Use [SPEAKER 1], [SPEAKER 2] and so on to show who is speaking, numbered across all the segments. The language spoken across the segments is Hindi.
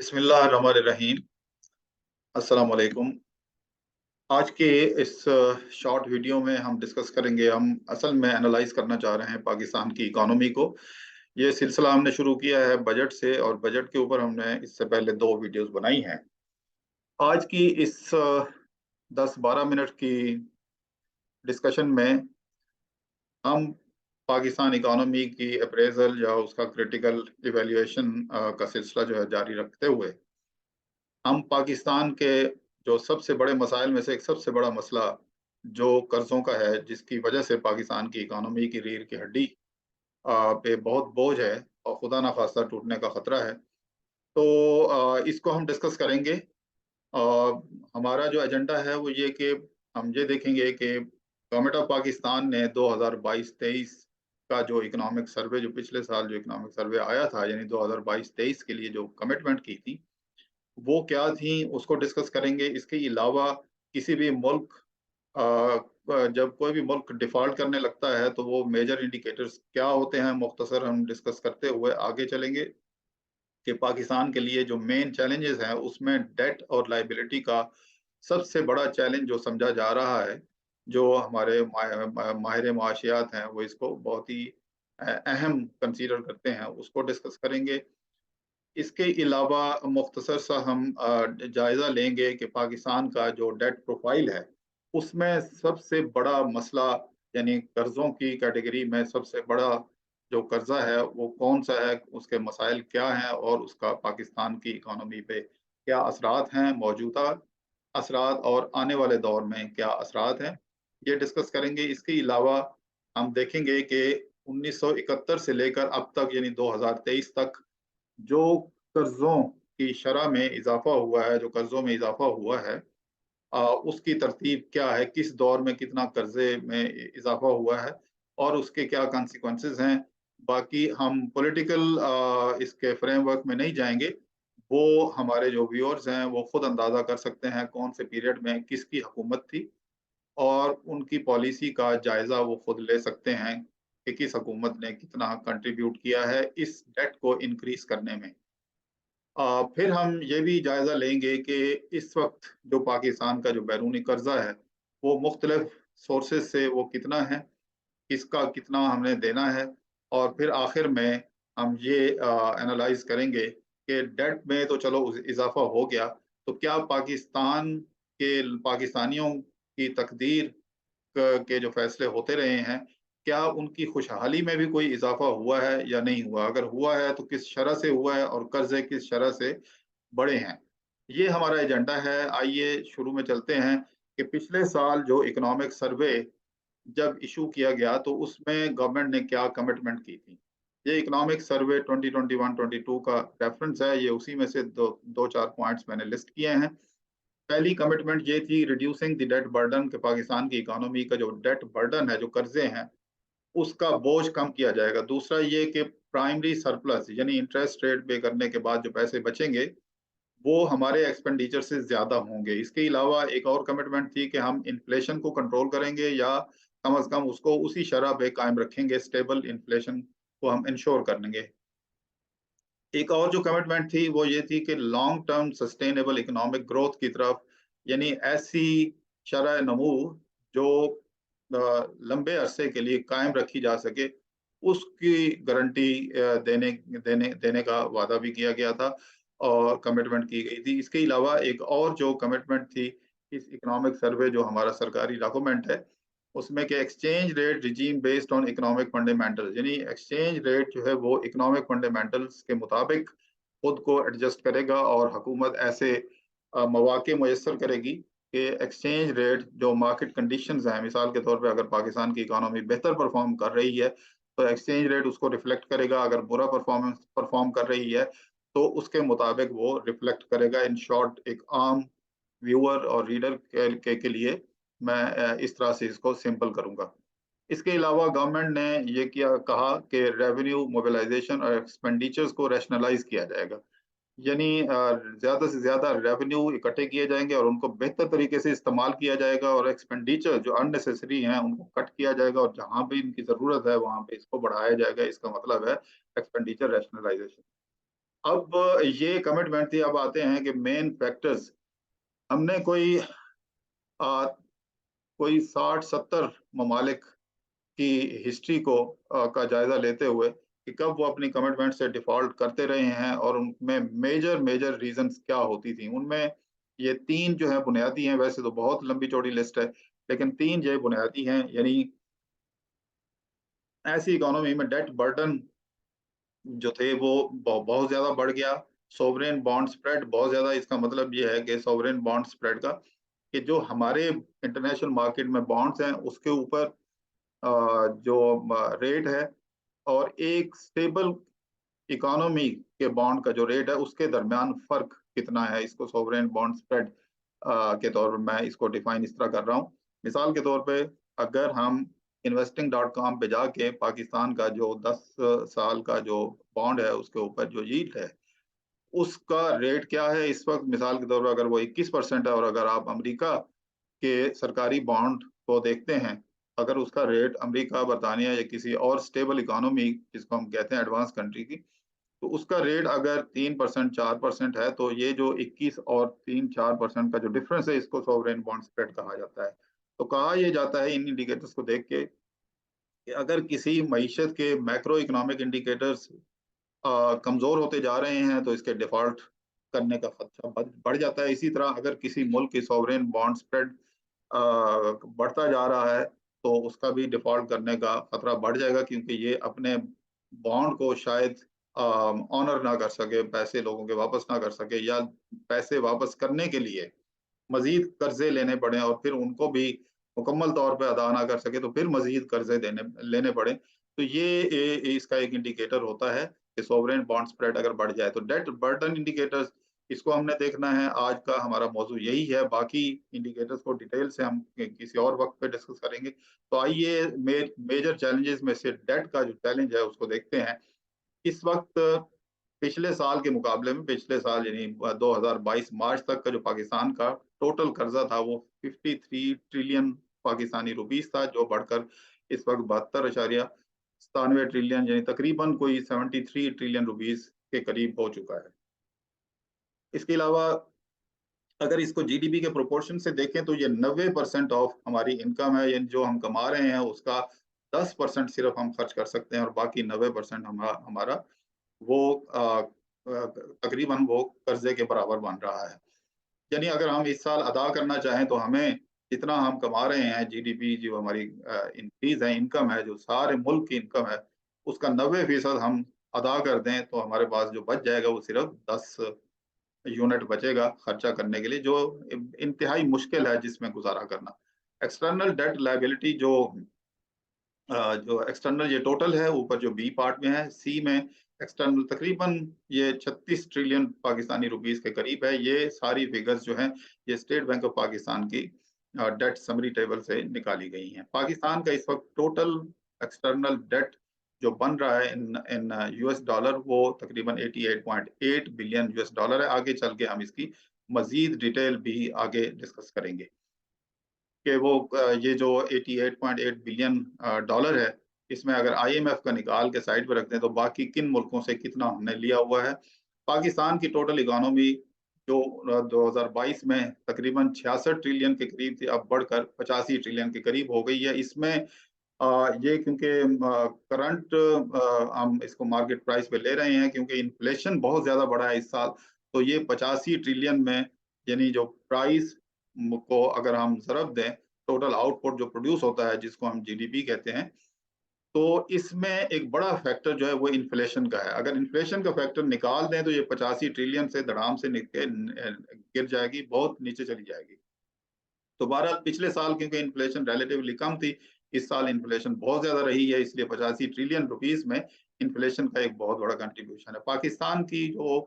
[SPEAKER 1] बिस्मिल्लाहिर्रहमानिर्रहीम। अस्सलाम वालेकुम। आज के इस शॉर्ट वीडियो में हम डिस्कस करेंगे, हम असल में एनालाइज करना चाह रहे हैं पाकिस्तान की इकोनॉमी को। ये सिलसिला हमने शुरू किया है बजट से, और बजट के ऊपर हमने इससे पहले 2 वीडियोस बनाई हैं। आज की इस 10-12 मिनट की डिस्कशन में हम पाकिस्तान इकोनॉमी की अप्रेजल या उसका क्रिटिकल इवैल्यूएशन का सिलसिला जो है जारी रखते हुए, हम पाकिस्तान के जो सबसे बड़े मसाइल में से एक सबसे बड़ा मसला जो कर्जों का है, जिसकी वजह से पाकिस्तान की इकोनॉमी की रीढ़ की हड्डी पे बहुत बोझ है और खुदा ना खास्ता टूटने का खतरा है। तो इसको हम डिस्कस करेंगे। हमारा जो एजेंडा है वो ये कि हम ये देखेंगे कि गवर्नमेंट ऑफ पाकिस्तान ने 2022-23 का जो इकोनॉमिक सर्वे, जो पिछले साल जो इकोनॉमिक सर्वे आया था, यानी 2022-23 के लिए जो कमिटमेंट की थी, वो क्या थी, उसको डिस्कस करेंगे। इसके अलावा किसी भी मुल्क जब कोई भी मुल्क डिफ़ॉल्ट करने लगता है तो वो मेजर इंडिकेटर्स क्या होते हैं, मुख्तसर हम डिस्कस करते हुए आगे चलेंगे कि पाकिस्तान के लिए जो मेन चैलेंजेस हैं उसमें डेट और लायबिलिटी का सबसे बड़ा चैलेंज जो समझा जा रहा है, जो हमारे माहिर मुआशियात हैं वो इसको बहुत ही अहम कंसीडर करते हैं, उसको डिस्कस करेंगे। इसके अलावा मुख्तसर सा हम जायज़ा लेंगे कि पाकिस्तान का जो डेट प्रोफाइल है, उसमें सबसे बड़ा मसला, यानी कर्ज़ों की कैटेगरी में सबसे बड़ा जो कर्ज़ा है वो कौन-सा है, उसके मसाइल क्या हैं और उसका पाकिस्तान की इकोनॉमी पे क्या असरात हैं, मौजूदा असरात और आने वाले दौर में क्या असरात हैं, ये डिस्कस करेंगे। इसके अलावा हम देखेंगे कि 1971 से लेकर अब तक, यानी 2023 तक, जो कर्ज़ों की शरह में इज़ाफ़ा हुआ है, जो कर्ज़ों में इज़ाफ़ा हुआ है, उसकी तरतीब क्या है, किस दौर में कितना कर्ज़े में इज़ाफ़ा हुआ है और उसके क्या कॉन्सिक्वेंसेज़ हैं। बाकी हम पॉलिटिकल इसके फ्रेमवर्क में नहीं जाएँगे। वो हमारे जो व्यूअर्स हैं, वो खुद अंदाज़ा कर सकते हैं कौन से पीरियड में किसकी हुकूमत थी, और उनकी पॉलिसी का जायज़ा वो खुद ले सकते हैं कि किस हुकूमत ने कितना कंट्रीब्यूट किया है इस डेट को इंक्रीज़ करने में। फिर हम ये भी जायज़ा लेंगे कि इस वक़्त जो पाकिस्तान का जो बैरूनी कर्ज़ा है, वो मुख्तलिफ़ सोर्सेज़ से वो कितना है, किसका कितना हमने देना है, और फिर आखिर में हम ये एनालाइज़ करेंगे कि डेट में तो चलो इज़ाफ़ा हो गया, तो क्या पाकिस्तान के पाकिस्तानियों की तकदीर के जो फैसले होते रहे हैं, क्या उनकी खुशहाली में भी कोई इज़ाफ़ा हुआ है या नहीं हुआ? अगर हुआ है तो किस शरह से हुआ है और कर्ज़े किस शरह से बढ़े हैं? ये हमारा एजेंडा है। आइए शुरू में चलते हैं कि पिछले साल जो इकोनॉमिक सर्वे जब इश्यू किया गया तो उसमें गवर्नमेंट ने क्या कमिटमेंट की थी। ये इकोनॉमिक सर्वे 2021-22 का रेफरेंस है, ये उसी में से 2-4 पॉइंट्स मैंने लिस्ट किए हैं। पहली कमिटमेंट ये थी, रिड्यूसिंग द डेट बर्डन, कि पाकिस्तान की इकोनॉमी का जो डेट बर्डन है, जो कर्जे हैं, उसका बोझ कम किया जाएगा। दूसरा ये कि प्राइमरी सरप्लस, यानी इंटरेस्ट रेट पे करने के बाद जो पैसे बचेंगे, वो हमारे एक्सपेंडिचर से ज़्यादा होंगे। इसके अलावा एक और कमिटमेंट थी कि हम इन्फ्लेशन को कंट्रोल करेंगे, या कम से कम उसको उसी शरह पे कायम रखेंगे, स्टेबल इन्फ्लेशन को हम इंश्योर करेंगे। एक और जो कमिटमेंट थी वो ये थी कि long term sustainable economic growth की तरफ, यानी ऐसी शरह नमू जो लंबे अरसे के लिए कायम रखी जा सके, उसकी गारंटी देने देने देने का वादा भी किया गया था और कमिटमेंट की गई थी। इसके अलावा एक और जो कमिटमेंट थी इस इकोनॉमिक सर्वे, जो हमारा सरकारी डॉक्यूमेंट है, उसमें कि exchange rate regime based on economic fundamentals, यानी एक्सचेंज रेट जो है वो इकोनॉमिक फंडामेंटल्स के मुताबिक खुद को एडजस्ट करेगा, और हुकूमत ऐसे मौके मुयस्सर करेगी कि एक्सचेंज रेट जो मार्केट कंडीशंस हैं, मिसाल के तौर पे अगर पाकिस्तान की इकोनॉमी बेहतर परफॉर्म कर रही है तो एक्सचेंज रेट उसको रिफ्लेक्ट करेगा, अगर बुरा परफॉर्म कर रही है तो उसके मुताबिक वो रिफ्लेक्ट करेगा। इन शॉर्ट, एक आम व्यूअर और रीडर के लिए मैं इस तरह से इसको सिंपल करूंगा। इसके अलावा गवर्नमेंट ने ये किया कहा कि रेवेन्यू मोबिलाइजेशन और एक्सपेंडिचर्स को रैशनलाइज किया जाएगा, यानी ज़्यादा से ज़्यादा रेवेन्यू इकट्ठे किए जाएंगे और उनको बेहतर तरीके से इस्तेमाल किया जाएगा, और एक्सपेंडिचर जो अननेसेसरी हैं उनको कट किया जाएगा, और जहाँ भी इनकी ज़रूरत है वहाँ पे इसको बढ़ाया जाएगा। इसका मतलब है एक्सपेंडिचर रैशनलाइजेशन। अब ये कमिटमेंट थी। अब आते हैं कि मेन फैक्टर्स। हमने आ, कोई 60-70 ममालिक की हिस्ट्री को का जायजा लेते हुए कि कब वो अपनी कमिटमेंट से डिफॉल्ट करते रहे हैं और उनमें मेजर मेजर रीजंस क्या होती थी। उनमें ये तीन जो है बुनियादी हैं। वैसे तो बहुत लंबी चौड़ी लिस्ट है, लेकिन तीन जो बुनियादी हैं, यानी ऐसी इकोनॉमी में डेट बर्डन जो थे वो बहुत ज्यादा बढ़ गया। सोवरेन बॉन्ड स्प्रेड बहुत ज्यादा। इसका मतलब ये है कि सोवरेन बॉन्ड स्प्रेड का कि जो हमारे इंटरनेशनल मार्केट में बॉन्ड्स हैं उसके ऊपर जो रेट है और एक स्टेबल इकोनॉमी के बॉन्ड का जो रेट है उसके दरमियान फर्क कितना है, इसको सोवरेन बॉन्ड स्प्रेड के तौर पर मैं इसको डिफाइन इस तरह कर रहा हूँ। मिसाल के तौर पे अगर हम investing.com पे जाके पाकिस्तान का जो 10 साल का जो बॉन्ड है उसके ऊपर जो यील्ड है उसका रेट क्या है इस वक्त, मिसाल के तौर पर अगर वो 21% है, और अगर आप अमेरिका के सरकारी बॉन्ड को देखते हैं, अगर उसका रेट अमेरिका, बरतानिया या किसी और स्टेबल इकोनॉमी जिसको हम कहते हैं एडवांस कंट्री की, तो उसका रेट अगर 3% 4% है, तो ये जो 21 और 3-4% का जो डिफरेंस है इसको सॉवरेन बॉन्ड स्प्रेड कहा जाता है। तो कहा यह जाता है इन इंडिकेटर्स को देख के कि अगर किसी मईशत के मैक्रो इकोनॉमिक इंडिकेटर्स कमजोर होते जा रहे हैं तो इसके डिफॉल्ट करने का खतरा बढ़ जाता है। इसी तरह अगर किसी मुल्क की सॉवरेन बॉन्ड स्प्रेड बढ़ता जा रहा है तो उसका भी डिफॉल्ट करने का खतरा बढ़ जाएगा, क्योंकि ये अपने बॉन्ड को शायद ऑनर ना कर सके, पैसे लोगों के वापस ना कर सके, या पैसे वापस करने के लिए मजीद कर्जे लेने पड़े और फिर उनको भी मुकम्मल तौर पर अदा ना कर सके तो फिर मजीद कर्जे लेने पड़े। तो इसका एक इंडिकेटर होता है कि सोवरेन बॉन्ड स्प्रेड अगर बढ़ जाए तो। डेट बर्डन इंडिकेटर्स, इसको हमने देखना है। आज का हमारा मौजू यही है। बाकी इंडिकेटर्स को डिटेल से हम किसी और वक्त पे डिस्कस करेंगे। तो आइए मेजर चैलेंजेस में से डेट का जो चैलेंज है उसको देखते हैं। इस वक्त पिछले साल के मुकाबले में, पिछले साल यानी 2022 मार्च तक का जो पाकिस्तान का टोटल कर्जा था वो 53 ट्रिलियन पाकिस्तानी रुपीस था, जो बढ़कर इस वक्त 72.97 ट्रिलियन यानी तकरीबन कोई 73 ट्रिलियन रुपीस के करीब हो चुका है। इसके अलावा अगर इसको जीडीपी के प्रोपोर्शन से देखें तो ये 90% ऑफ हमारी इनकम है, यानी जो हम कमा रहे हैं उसका 10% सिर्फ हम खर्च कर सकते हैं और बाकी 90% हमारा वो तकरीबन वो कर्जे के बराबर बन रहा है। यानी अगर हम इस साल अदा करना चाहें तो हमें जितना हम कमा रहे हैं, जीडीपी जो हमारी इंक्रीज है, इनकम है, जो सारे मुल्क की इनकम है, उसका 90% हम अदा कर दें तो हमारे पास जो बच जाएगा वो सिर्फ 10 यूनिट बचेगा खर्चा करने के लिए, जो इंतहाई मुश्किल है जिसमें गुजारा करना। एक्सटर्नल डेट लाइबिलिटी जो एक्सटर्नल ये टोटल है, ऊपर जो बी पार्ट में है, सी में एक्सटर्नल तकरीबन ये 36 ट्रिलियन पाकिस्तानी रुपीस के करीब है। ये सारी फिगर्स जो हैं ये स्टेट बैंक ऑफ पाकिस्तान की डेट समरी टेबल से निकाली गई हैं। पाकिस्तान का इस वक्त टोटल एक्सटर्नल डेट जो बन रहा है इन इन यूएस डॉलर वो तकरीबन 88.8 बिलियन यूएस डॉलर है। आगे चल के हम इसकी मजीद डिटेल भी आगे डिस्कस करेंगे कि वो ये जो 88.8 बिलियन डॉलर है, इसमें अगर आईएमएफ का निकाल के साइड पर रखते हैं तो बाकी किन मुल्कों से कितना हमने लिया हुआ है। पाकिस्तान की टोटल इकोनॉमी जो 2022 में तकरीबन 66 ट्रिलियन के करीब थी, अब बढ़कर 85 ट्रिलियन के करीब हो गई है। इसमें ये क्योंकि करंट हम इसको मार्केट प्राइस पे ले रहे हैं क्योंकि इन्फ्लेशन बहुत ज्यादा बढ़ा है इस साल, तो ये 85 ट्रिलियन में यानी जो प्राइस को अगर हम जरब दें, टोटल आउटपुट जो प्रोड्यूस होता है जिसको हम जीडीपी कहते हैं, तो इसमें एक बड़ा फैक्टर जो है वो इन्फ्लेशन का है। अगर इन्फ्लेशन का फैक्टर निकाल दें तो ये 85 ट्रिलियन से धड़ाम से गिर जाएगी, बहुत नीचे चली जाएगी। तो बहरहाल पिछले साल क्योंकि इन्फ्लेशन रिलेटिवली कम थी, इस साल इन्फ्लेशन बहुत ज्यादा रही है, इसलिए 85 ट्रिलियन रुपीस में इन्फ्लेशन का एक बहुत बड़ा कंट्रीब्यूशन है। पाकिस्तान की जो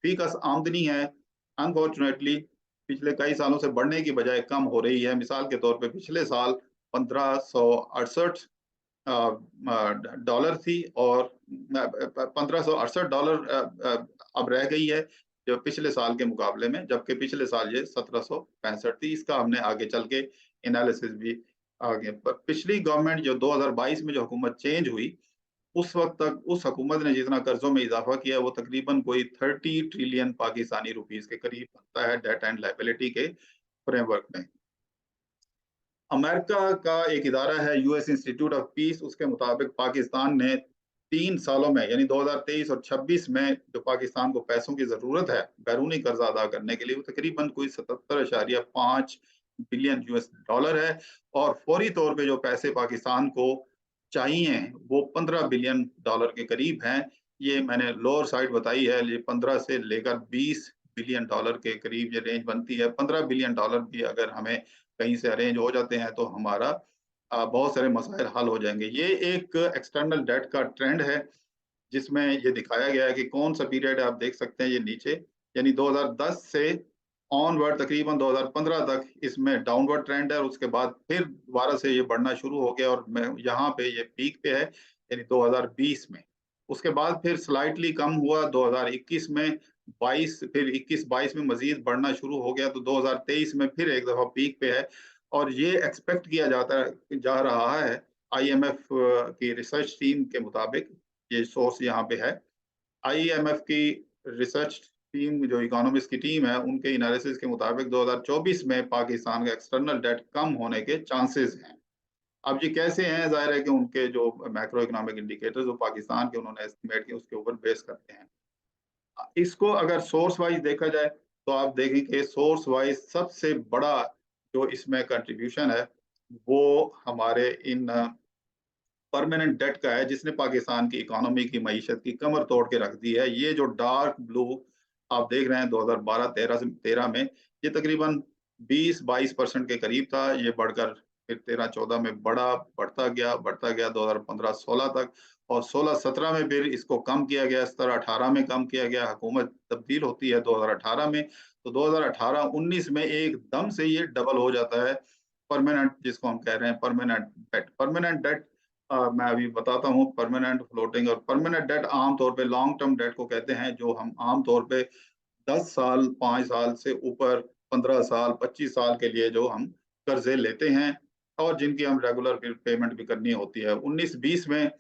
[SPEAKER 1] फीकस आमदनी है, अनफॉर्चुनेटली पिछले कई सालों से बढ़ने की बजाय कम हो रही है। मिसाल के तौर पे पिछले साल 1568 डॉलर थी और 1568 डॉलर अब रह गई है जो पिछले साल के मुकाबले में, जबकि पिछले साल ये 1765 थी। इसका हमने आगे चल के एनालिसिस भी आगे। पिछली गवर्नमेंट जो 2022 में जो हुकूमत चेंज हुई उस वक़्त तक उस हुकूमत ने जितना कर्ज़ों में इज़ाफ़ा किया है, वो तकरीबन कोई 30 ट्रिलियन पाकिस्तानी रुपीज़ के करीब बनता है डेट एंड लायबिलिटी के फ्रेमवर्क में। अमेरिका का एक इदारा है यूएस इंस्टीट्यूट ऑफ पीस, उसके मुताबिक पाकिस्तान ने 3 सालों में यानी 2023 और 26 में जो पाकिस्तान को पैसों की ज़रूरत है, बैरूनी कर्ज़ा अदा करने के लिए, वो तकरीबन कोई 77.5 बिलियन यूएस डॉलर है और फौरी तौर पे जो पैसे पाकिस्तान को चाहिए, वो 15 बिलियन डॉलर के करीब हैं। ये मैंने लोअर साइड बताई है, ये 15 से लेकर 20 बिलियन डॉलर के करीब ये रेंज बनती है। 15 बिलियन डॉलर भी अगर हमें कहीं से अरेंज हो जाते हैं तो हमारा बहुत सारे मसाइल हल हो जाएँगे। ये एक एक्सटर्नल डेट का ट्रेंड है, जिसमें ये दिखाया गया है कि कौन-सा पीरियड है, आप देख सकते हैं ये नीचे, यानी 2010 से ऑनवर्ड तकरीबन 2015 तक इसमें डाउनवर्ड ट्रेंड है और उसके बाद फिर दोबारा से ये बढ़ना शुरू हो गया और मैं यहाँ पे ये पीक पे है, यानी 2020 में। उसके बाद फिर स्लाइटली कम हुआ 2021 में, 22 फिर 21-22 में मज़ीद बढ़ना शुरू हो गया, तो 2023 में फिर एक दफ़ा पीक पे है और ये एक्सपेक्ट किया जाता है जा रहा है आईएमएफ की रिसर्च टीम के मुताबिक, ये सोर्स यहाँ पे है। आईएमएफ की रिसर्च टीम जो इकोनॉमिस्ट की टीम है, उनके एनालिसिस के मुताबिक 2024 में पाकिस्तान का एक्सटर्नल डेट कम होने के चांसेस हैं। अब ये कैसे हैं? ज़ाहिर है कि उनके जो मैक्रो इकोनॉमिक इंडिकेटर्स जो पाकिस्तान के उन्होंने एस्टिमेट किए, उसके ऊपर बेस करते हैं। इसको अगर सोर्स वाइज़ देखा जाए, तो आप देखें कि सोर्स वाइज़ सबसे बड़ा जो इसमें कंट्रीब्यूशन है, वो हमारे इन परमानेंट डेट का है, जिसने पाकिस्तान की इकोनॉमी की मईशत की कमर तोड़ के रख दी है। ये जो डार्क ब्लू आप देख रहे हैं 2012-13 से 13 में, ये तकरीबन 20-22% के करीब था। ये बढ़कर फिर 13-14 में बढ़ता गया 2015-16 तक और 16-17 में फिर इसको कम किया गया, 17-18 में कम किया गया। हुकूमत तब्दील होती है 2018 में, तो 2018-19 में एकदम से ये डबल हो जाता है। परमानेंट जिसको हम कह रहे हैं परमानेंट डेट। परमानेंट डेट मैं अभी बताता हूँ परमानेंट, फ्लोटिंग और परमानेंट डेट आम तौर पे लॉन्ग टर्म डेट को कहते हैं, जो हम आम तौर पे 10 साल, 5 साल से ऊपर 15 साल, 25 साल के लिए जो हम कर्ज़े लेते हैं और जिनकी हम रेगुलर फिर पेमेंट भी करनी होती है। 19-20 में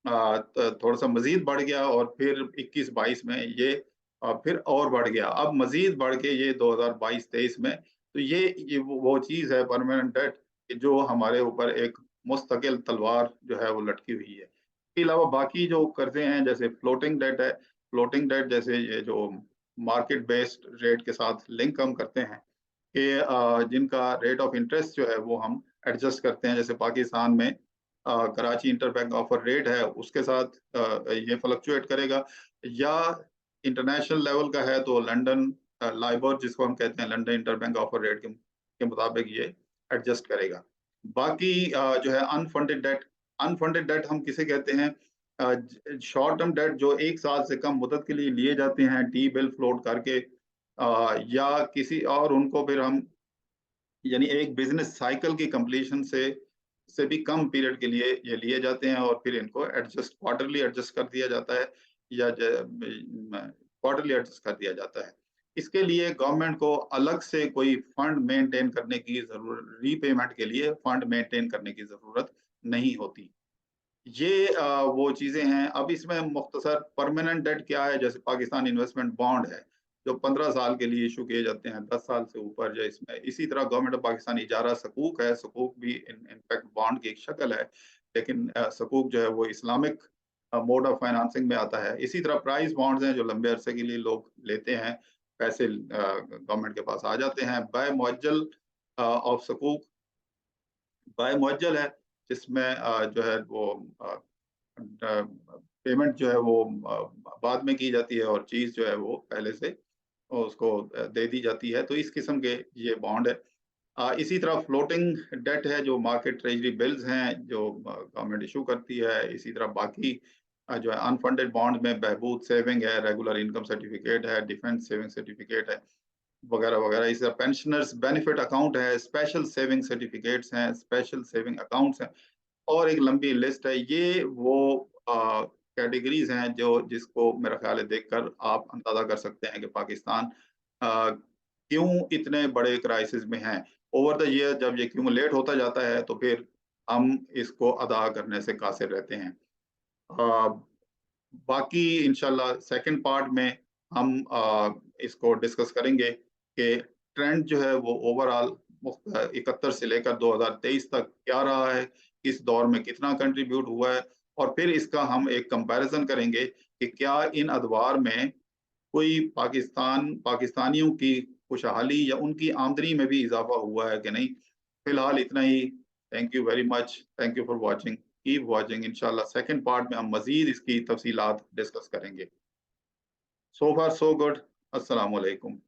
[SPEAKER 1] त थोड़ा-सा मज़ीद बढ़ गया और फिर 21-22 में ये फिर और बढ़ गया। अब मज़ीद बढ़ के ये 2022-23 में, तो ये वो चीज़ है परमानेंट डेट कि जो हमारे ऊपर एक मुस्तकिल तलवार जो है वो लटकी हुई है। इसके अलावा बाकी जो कर्ज़े हैं जैसे फ्लोटिंग डेट है, फ्लोटिंग डेट जैसे ये जो मार्केट बेस्ड रेट के साथ लिंक हम करते हैं कि जिनका रेट ऑफ इंटरेस्ट जो है वो हम एडजस्ट करते हैं। जैसे पाकिस्तान में कराची इंटरबैंक ऑफर रेट है, उसके साथ ये फ्लक्चुएट करेगा या इंटरनेशनल लेवल का है तो लंदन लाइबोर जिसको हम कहते हैं लंदन इंटरबैंक ऑफर रेट के मुताबिक ये एडजस्ट करेगा। बाकी जो है अनफंडेड डेट हम किसे कहते हैं? शॉर्ट टर्म डेट जो 1 साल से कम मुद्दत के लिए लिए जाते हैं टी बिल फ्लोट करके या किसी और उनको फिर हम यानी एक बिज़नेस साइकिल की कंप्लीशन से भी कम पीरियड के लिए ये लिए जाते हैं और फिर इनको क्वार्टरली एडजस्ट कर दिया जाता है या क्वार्टरली एडजस्ट कर दिया जाता है। इसके लिए गवर्नमेंट को अलग से कोई फंड मेंटेन करने की ज़रूरत रीपेमेंट के लिए फंड मेंटेन करने की ज़रूरत नहीं होती। ये वो चीज़ें हैं। अब इसमें मुख्तसर परमानेंट डेट क्या है? जैसे पाकिस्तान इन्वेस्टमेंट बॉन्ड है, जो 15 साल के लिए इश्यू किए जाते हैं, 10 साल से ऊपर जो इसमें इसी तरह गवर्नमेंट ऑफ पाकिस्तान इजारा सकूक है, सकूक भी इनफैक्ट बॉन्ड की एक शक्ल है, लेकिन सकूक जो है वो इस्लामिक मोड ऑफ फाइनेंसिंग में आता है। इसी तरह प्राइस बॉन्ड्स हैं, जो लंबे अरसे के लिए लोग लेते हैं, पैसे गवर्नमेंट के पास आ जाते हैं। बाय मुअज्जल ऑफ सकूक बाय मुअज्जल है, जिसमें जो है वो पेमेंट जो है वो बाद में की जाती है और चीज़ जो है वो पहले से उसको दे दी जाती है। तो इस किस्म के ये बॉन्ड है। इसी तरह फ्लोटिंग डेट है जो मार्केट ट्रेजरी बिल्स हैं जो गवर्नमेंट इश्यू करती है। इसी तरह बाकी जो है अनफंडेड बॉन्ड में बहबूद सेविंग है, रेगुलर इनकम सर्टिफिकेट है, डिफेंस सेविंग सर्टिफिकेट है, वगैरह-वगैरह। इसी तरह पेंशनर्स बेनिफिट अकाउंट है, स्पेशल सेविंग सर्टिफिकेट्स हैं, स्पेशल सेविंग अकाउंट्स हैं। और एक लंबी लिस्ट है। ये वो कैटेगरीज़ हैं जो जिसको मेरा ख़्याल है देखकर आप अंदाज़ा कर सकते हैं कि पाकिस्तान क्यों इतने बड़े क्राइसिस में है। ओवर द ईयर जब ये एक्यूमुलेट होता जाता है तो फिर हम इसको अदा करने से कासिर रहते हैं। बाकी इंशाल्लाह सेकंड पार्ट में हम इसको डिस्कस करेंगे कि ट्रेंड जो है वो ओवरऑल 71 से लेकर 2023 तक क्या रहा है, किस दौर में कितना कंट्रीब्यूट हुआ है, और फिर इसका हम एक कंपैरिजन करेंगे कि क्या इन अदवार में कोई पाकिस्तानियों की खुशहाली या उनकी आमदनी में भी इजाफा हुआ है कि नहीं। फिलहाल इतना ही। Thank you very much. Thank you for watching. Keep watching. इंशाल्लाह सेकंड पार्ट में हम मजीद इसकी तफसीलात डिस्कस करेंगे। So far so good. अस्सलाम वालेकुम।